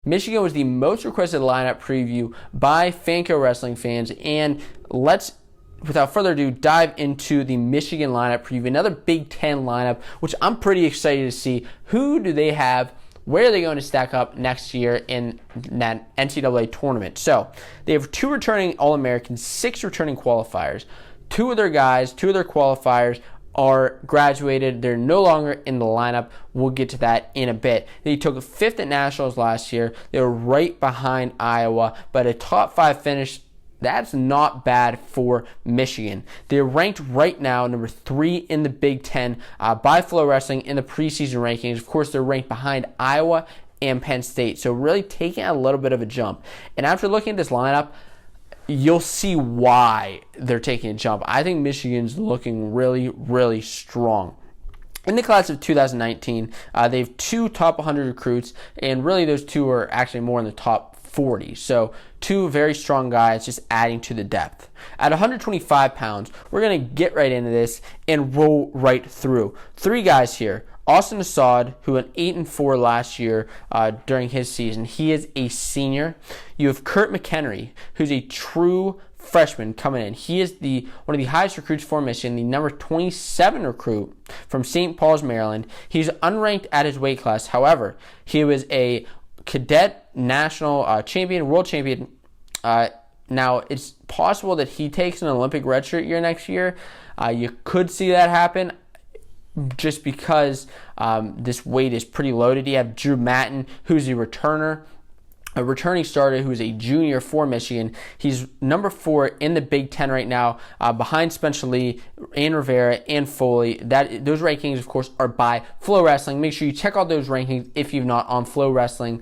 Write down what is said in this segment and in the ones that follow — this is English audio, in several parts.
Michigan was the most requested lineup preview by Fanco wrestling fans, and let's, without further ado, dive into the Michigan lineup preview, another Big Ten lineup, which I'm pretty excited to see. Who do they have? Where are they going to stack up next year in that NCAA tournament? So they have 2 returning All-Americans, 6 returning qualifiers. 2 of their qualifiers are graduated. They're no longer in the lineup. We'll get to that in a bit. They took 5th at Nationals last year. They were right behind Iowa, but a top 5 finish, that's not bad for Michigan. They're ranked right now number 3 in the Big Ten by Flow Wrestling in the preseason rankings. Of course, they're ranked behind Iowa and Penn State, so really taking a little bit of a jump. And after looking at this lineup, you'll see why they're taking a jump. I think Michigan's looking really, really strong. In the class of 2019, they have 2 top 100 recruits, and really those 2 are actually more in the top 40. So 2 very strong guys, just adding to the depth. At 125 pounds, we're going to get right into this and roll right through. 3 guys here. Austin Assad, who went 8-4 last year during his season. He is a senior. You have Kurt McHenry, who's a true freshman coming in. He is one of the highest recruits for Michigan, the number 27 recruit from St. Paul's, Maryland. He's unranked at his weight class. However, he was a cadet national champion, world champion. Now, it's possible that he takes an Olympic redshirt year next year. You could see that happen just because this weight is pretty loaded. You have Drew Matton, who's a returning starter who's a junior for Michigan. He's number 4 in the Big Ten right now, behind Spencer Lee and Rivera and Foley. Those rankings, of course, are by Flow Wrestling. Make sure you check out those rankings if you've not on Flow Wrestling,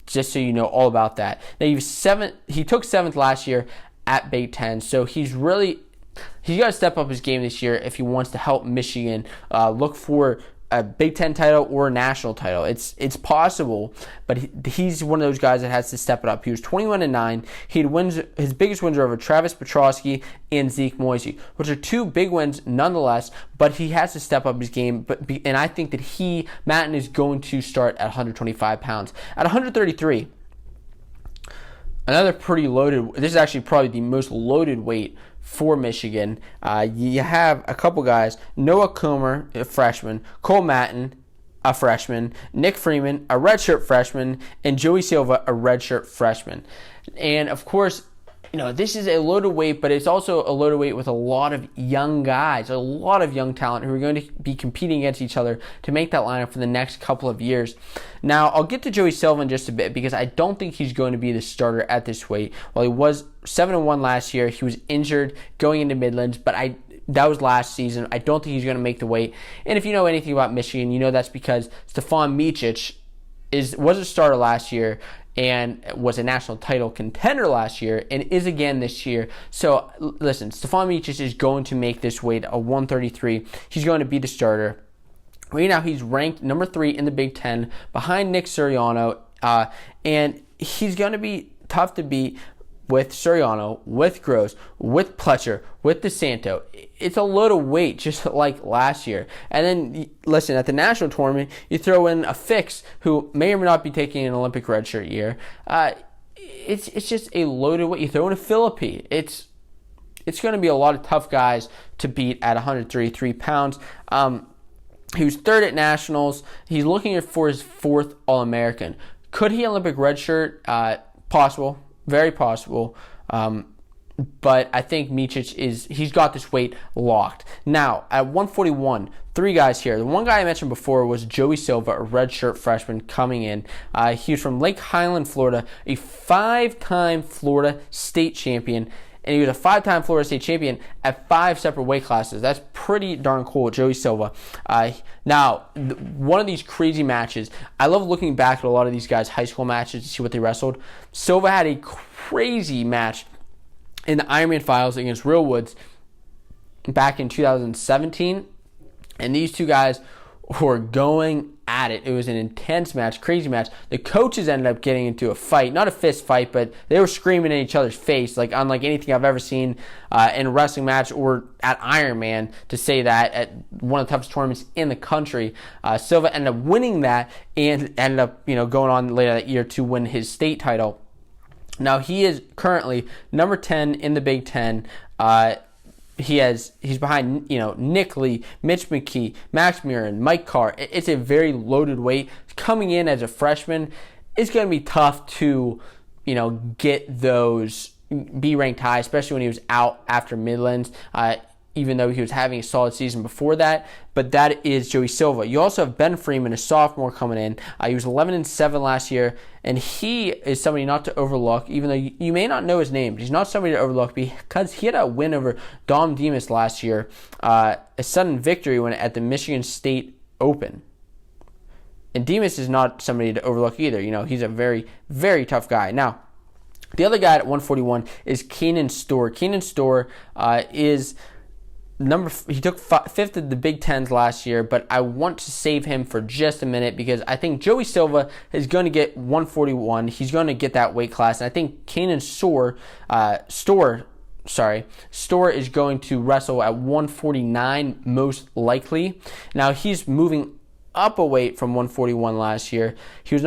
just so you know all about that. Now, he took 7th last year at Big Ten, so he's got to step up his game this year if he wants to help Michigan look for a Big Ten title or a national title. It's possible, but he's one of those guys that has to step it up. He was 21-9. His biggest wins are over Travis Petrosky and Zeke Moisey, which are 2 big wins nonetheless, but he has to step up his game. And I think that Matton is going to start at 125 pounds. At 133, another pretty loaded, this is actually probably the most loaded weight for Michigan. You have a couple guys: Noah Comer, a freshman; Cole Matton, a freshman; Nick Freeman, a redshirt freshman; and Joey Silva, a redshirt freshman. And of course, this is a loaded weight, but it's also a loaded weight with a lot of young guys, a lot of young talent who are going to be competing against each other to make that lineup for the next couple of years. Now, I'll get to Joey Silva in just a bit because I don't think he's going to be the starter at this weight. While he was 7-1 last year, he was injured going into Midlands, but that was last season. I don't think he's going to make the weight. And if you know anything about Michigan, you know that's because Stevan Micic was a starter last year and was a national title contender last year and is again this year. So listen, Stevan Micic is going to make this weight a 133. He's going to be the starter. Right now, he's ranked number 3 in the Big Ten behind Nick Suriano, and he's going to be tough to beat with Suriano, with Gross, with Pletcher, with DeSanto. It's a load of weight, just like last year. And then, listen, at the national tournament, you throw in a Fix, who may or may not be taking an Olympic redshirt year. It's just a load of weight. You throw in a Philippi. It's going to be a lot of tough guys to beat at 133 pounds. He was 3rd at Nationals. He's looking for his 4th All-American. Could he Olympic redshirt? Possible. Very possible. But I think Micic he's got this weight locked. Now, at 141, 3 guys here. The one guy I mentioned before was Joey Silva, a redshirt freshman coming in. He was from Lake Highland, Florida, a 5-time Florida state champion. And he was a 5-time Florida State champion at 5 separate weight classes. That's pretty darn cool, Joey Silva. Now, one of these crazy matches, I love looking back at a lot of these guys' high school matches to see what they wrestled. Silva had a crazy match in the Ironman Finals against Real Woods back in 2017. And these 2 guys were going at it. It was an intense match, crazy match. The coaches ended up getting into a fight, not a fist fight, but they were screaming in each other's face, like unlike anything I've ever seen in a wrestling match or at Iron Man, to say that, at one of the toughest tournaments in the country. Silva ended up winning that and ended up going on later that year to win his state title. Now he is currently number 10 in the Big Ten. He's behind Nick Lee, Mitch McKee, Max Murin, Mike Carr. It's a very loaded weight. Coming in as a freshman, it's going to be tough to get those, be ranked high, especially when he was out after Midlands, even though he was having a solid season before that. But that is Joey Silva. You also have Ben Freeman, a sophomore, coming in. He was 11-7 last year, and he is somebody not to overlook, even though you may not know his name. But he's not somebody to overlook because he had a win over Dom Demas last year, a sudden victory when at the Michigan State Open. And Demas is not somebody to overlook either. He's a very, very tough guy. Now, the other guy at 141 is Keenan Storr. Keenan Storr is he took fifth at the Big Tens last year, but I want to save him for just a minute because I think Joey Silva is going to get 141. He's going to get that weight class, and I think Keenan Storr is going to wrestle at 149 most likely. Now he's moving up a weight from 141 last year. He was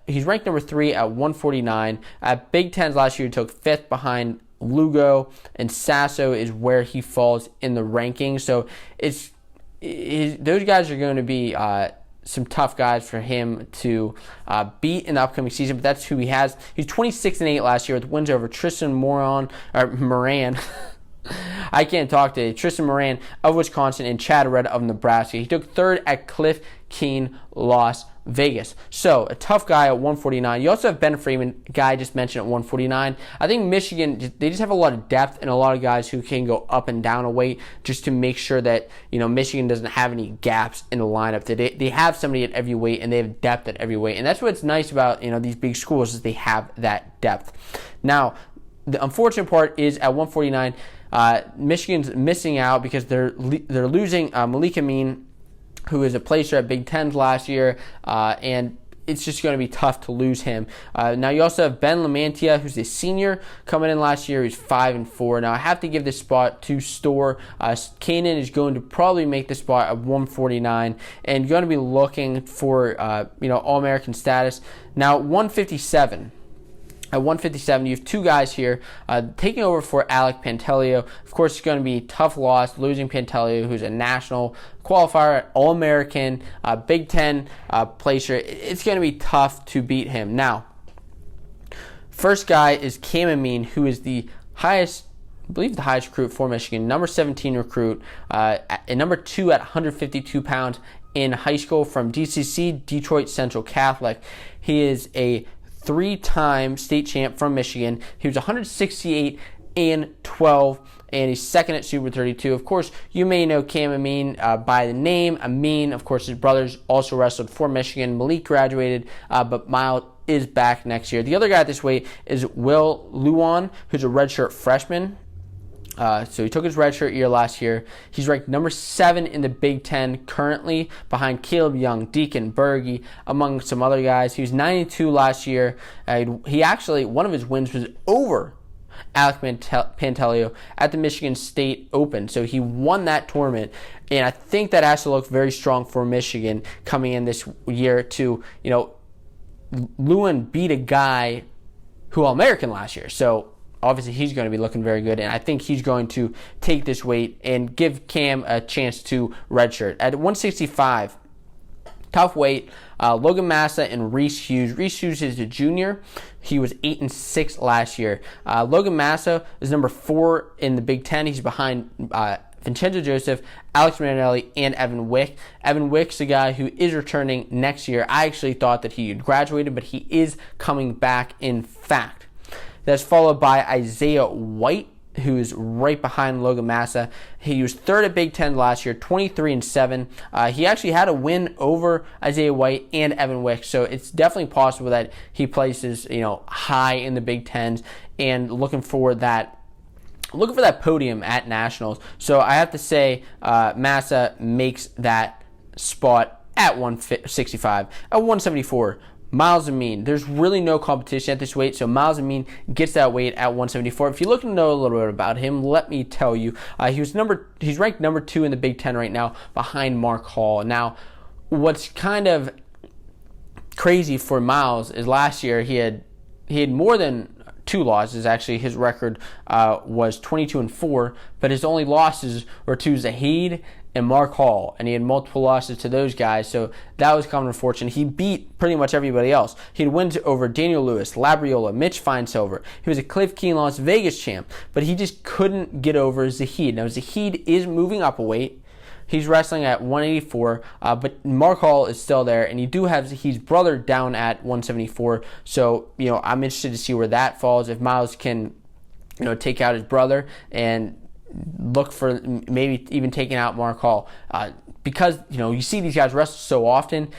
he's ranked number 3 at 149. At Big Tens last year, he took 5th behind Lugo, and Sasso is where he falls in the rankings. So those guys are going to be some tough guys for him to beat in the upcoming season, but that's who he has. He's 26-8 last year with wins over Tristan Moran. I can't talk today. Tristan Moran of Wisconsin and Chad Red of Nebraska. He took 3rd at Cliff Keen, Las Vegas. So, a tough guy at 149. You also have Ben Freeman, guy I just mentioned, at 149. I think Michigan, they just have a lot of depth and a lot of guys who can go up and down a weight just to make sure that, Michigan doesn't have any gaps in the lineup. They have somebody at every weight, and they have depth at every weight. And that's what's nice about, these big schools, is they have that depth. Now, the unfortunate part is at 149, Michigan's missing out because they're losing Myles Amine, who is a placer at Big Tens last year, and it's just going to be tough to lose him. Now you also have Ben Lamantia, who's a senior, coming in last year. He's 5-4. Now I have to give this spot to Storr. Kanan is going to probably make the spot at 149, and going to be looking for All-American status. Now 157. At 157, you have two guys here taking over for Alec Pantelio. Of course, it's going to be a tough loss, losing Pantelio, who's a national qualifier, All-American, Big Ten placer. It's going to be tough to beat him. Now, first guy is Cam Amine, who is the highest, I believe the highest recruit for Michigan, number 17 recruit, and number 2 at 152 pounds in high school from DCC, Detroit Central Catholic. He is a 3-time state champ from Michigan. He was 168-12, and he's second at Super 32. Of course, you may know Cam Amine by the name Amine. Of course, his brothers also wrestled for Michigan. Malik graduated, but Myles is back next year. The other guy at this weight is Will Luan, who's a redshirt freshman. So he took his redshirt year last year. He's ranked number 7 in the Big Ten currently, behind Caleb Young, Deacon, Berge, among some other guys. He was 92 last year. He actually, one of his wins was over Alec Pantelio at the Michigan State Open. So he won that tournament, and I think that has to look very strong for Michigan coming in this year to, Luan beat a guy who All-American last year. So obviously, he's going to be looking very good, and I think he's going to take this weight and give Cam a chance to redshirt. At 165, tough weight, Logan Massa and Reese Hughes. Reese Hughes is a junior. He was 8-6 last year. Logan Massa is number 4 in the Big Ten. He's behind Vincenzo Joseph, Alex Marinelli, and Evan Wick. Evan Wick's a guy who is returning next year. I actually thought that he had graduated, but he is coming back in fact. That's followed by Isaiah White, who is right behind Logan Massa. He was 3rd at Big Ten last year, 23-7. He actually had a win over Isaiah White and Evan Wick, so it's definitely possible that he places high in the Big Tens and looking for that podium at nationals. So I have to say Massa makes that spot at 165. At 174, Myles Amine. There's really no competition at this weight, so Myles Amine gets that weight at 174. If you're looking to know a little bit about him, let me tell you, he's ranked number 2 in the Big Ten right now, behind Mark Hall. Now, what's kind of crazy for Myles is last year he had more than 2 losses. Actually, his record was 22-4, but his only losses were to Zahid and Mark Hall, and he had multiple losses to those guys, so that was kind of unfortunate. He beat pretty much everybody else. He had wins over Daniel Lewis, Labriola, Mitch Feinsilver. He was a Cliff Keen Las Vegas champ, but he just couldn't get over Zahid. Now, Zahid is moving up a weight. He's wrestling at 184, but Mark Hall is still there, and you do have Zahid's brother down at 174, so, I'm interested to see where that falls, if Myles can, take out his brother and look for maybe even taking out Mark Hall, because you see these guys wrestle so often.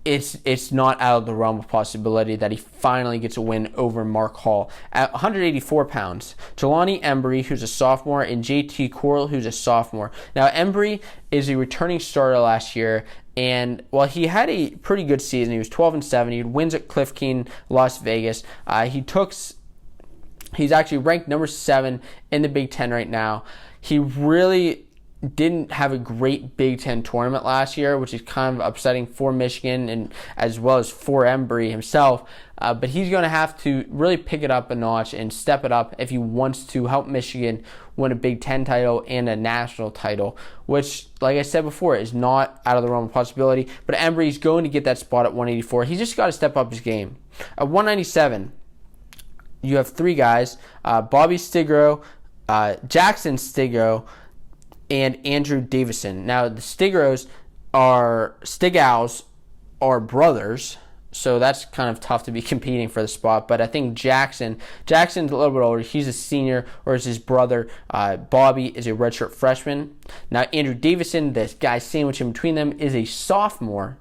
It's not out of the realm of possibility that he finally gets a win over Mark Hall. At 184 pounds, Jelani Embry, who's a sophomore, and JT Coral, who's a sophomore. Now, Embry is a returning starter last year, and while he had a pretty good season, he was 12-7. He wins at Cliff Keen, Las Vegas. He's actually ranked number 7 in the Big Ten right now. He really didn't have a great Big Ten tournament last year, which is kind of upsetting for Michigan and as well as for Embry himself. But he's going to have to really pick it up a notch and step it up if he wants to help Michigan win a Big Ten title and a national title, which, like I said before, is not out of the realm of possibility. But Embry's going to get that spot at 184. He's just got to step up his game. At 197, you have 3 guys, Bobby Stigro, Jackson Stigro, and Andrew Davison. Now, the Stigos are brothers, so that's kind of tough to be competing for the spot. But I think Jackson's a little bit older. He's a senior, whereas his brother, Bobby, is a redshirt freshman. Now, Andrew Davison, this guy sandwiched in between them, is a sophomore.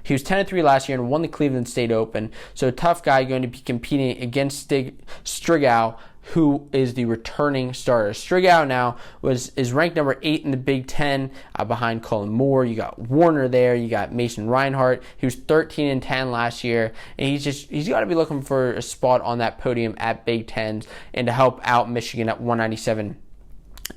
He was 10-3 last year and won the Cleveland State Open. So a tough guy going to be competing against Strigow, who is the returning starter. Strigow now is ranked number 8 in the Big Ten, behind Colin Moore. You got Warner there. You got Mason Reinhart. He was 13-10 last year, and he's got to be looking for a spot on that podium at Big Tens and to help out Michigan at 197.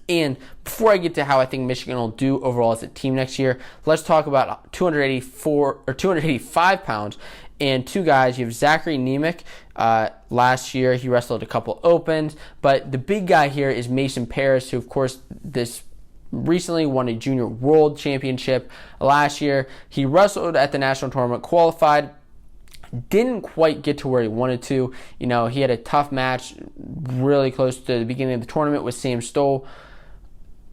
And before I get to how I think Michigan will do overall as a team next year, let's talk about 285 pounds. And 2 guys, you have Zachary Nemec. Last year, he wrestled a couple opens. But the big guy here is Mason Parris, who, of course, recently won a junior world championship. Last year, he wrestled at the national tournament, qualified, didn't quite get to where he wanted to. He had a tough match really close to the beginning of the tournament with Sam Stoll.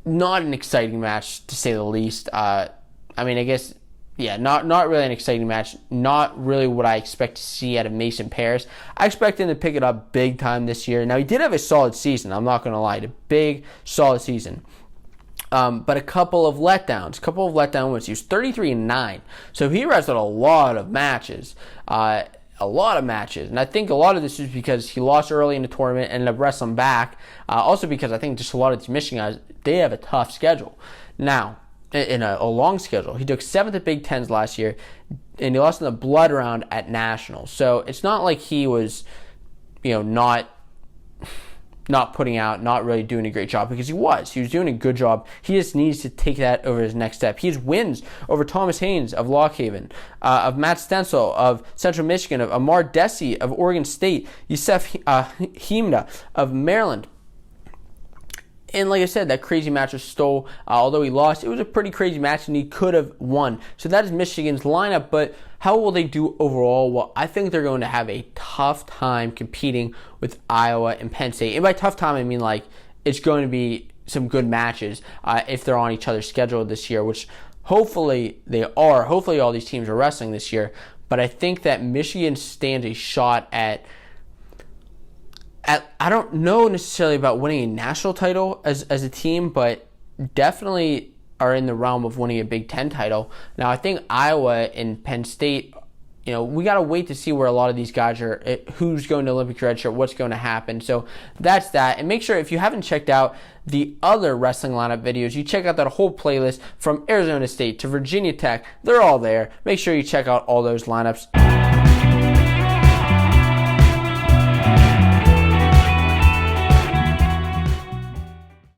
Not an exciting match, to say the least. Not really an exciting match. Not really what I expect to see out of Mason Parris. I expect him to pick it up big time this year. Now, he did have a solid season. I'm not going to lie. A big, solid season. But a couple of letdowns. Wins. He was 33-9. So he wrestled a lot of matches. And I think a lot of this is because he lost early in the tournament and ended up wrestling back. Also because I think just a lot of these Michigan guys, they have a tough schedule. Now, in a long schedule. He took 7th at Big Tens last year, and he lost in the blood round at Nationals. So it's not like he was, not putting out, not really doing a great job, because he was doing a good job. He just needs to take that over his next step. He has wins over Thomas Haynes of Lockhaven, of Matt Stencil of Central Michigan, of Amar Desi of Oregon State, Yusef Himda of Maryland. And like I said, that crazy match with Stoll, although he lost, it was a pretty crazy match and he could have won. So that is Michigan's lineup, but how will they do overall? Well, I think they're going to have a tough time competing with Iowa and Penn State. And by tough time, I mean it's going to be some good matches if they're on each other's schedule this year, which hopefully they are. Hopefully all these teams are wrestling this year. But I think that Michigan stands a shot at I don't know necessarily about winning a national title as a team, but definitely are in the realm of winning a Big Ten title. Now, I think Iowa and Penn State, we got to wait to see where a lot of these guys are, who's going to Olympic redshirt, what's going to happen. So that's that. And make sure, if you haven't checked out the other wrestling lineup videos, you check out that whole playlist from Arizona State to Virginia Tech. They're all there. Make sure you check out all those lineups.